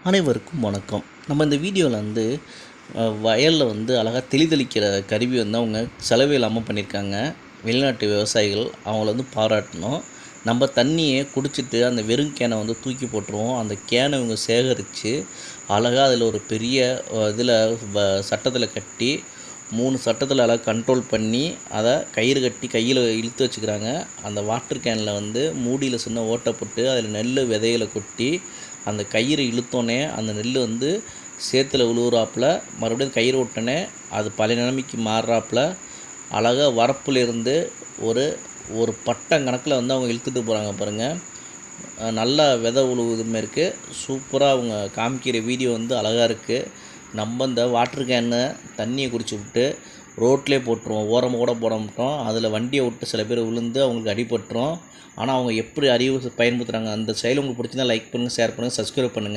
அனைவருக்கும் வணக்கம். நம்ம இந்த வீடியோவில் வயலில் அழகாக தெளிதளிக்கிற கருவி அவங்க செலவே இல்லாமல் பண்ணியிருக்காங்க. வெளிநாட்டு விவசாயிகள் அவங்கள பாராட்டணும். நம்ம தண்ணியை குடிச்சிட்டு அந்த வெறும் கேனை தூக்கி போட்டுருவோம். அந்த கேனை இவங்க சேகரித்து அழகாக அதில் ஒரு பெரிய இதில் சட்டத்தில் கட்டி 3 சட்டத்தில் அழகாக கண்ட்ரோல் பண்ணி அதை கயிறு கட்டி கையில் இழுத்து வச்சுக்கிறாங்க. அந்த வாட்டர் கேனில் மூடியில் சின்ன ஓட்டை போட்டு அதில் நெல் விதைகளை கொட்டி அந்த கயிறு இழுத்தோன்னே அந்த நெல் சேத்துல விழுவுறாப்புல மறுபடியும் கயிறு விட்டோன்னே அது பழைய நிலைமைக்கு மாறுறாப்புல அழகாக வரப்புலேருந்து ஒரு ஒரு பட்டம் கணக்கில் அவங்க இழுத்துட்டு போகிறாங்க பாருங்கள். நல்லா விதை உழுவுதுமே இருக்குது. சூப்பராக அவங்க காமிக்கிற வீடியோ அழகாக இருக்குது. நம்ம இந்த வாட்டர் கேனை தண்ணியை குடிச்சு விட்டு ரோட்லேயே போட்டுருவோம், ஓரமாக கூட போட மாட்டோம். அதில் வண்டியை விட்டு சில பேர் விழுந்து அவங்களுக்கு அடிபட்டுரும். ஆனால் அவங்க எப்படி அறிவு பயன்படுத்துகிறாங்க அந்த செயல் உங்களுக்கு பிடிச்சிருந்தா லைக் பண்ணுங்கள், ஷேர் பண்ணுங்கள், சப்ஸ்கிரைப் பண்ணுங்கள்.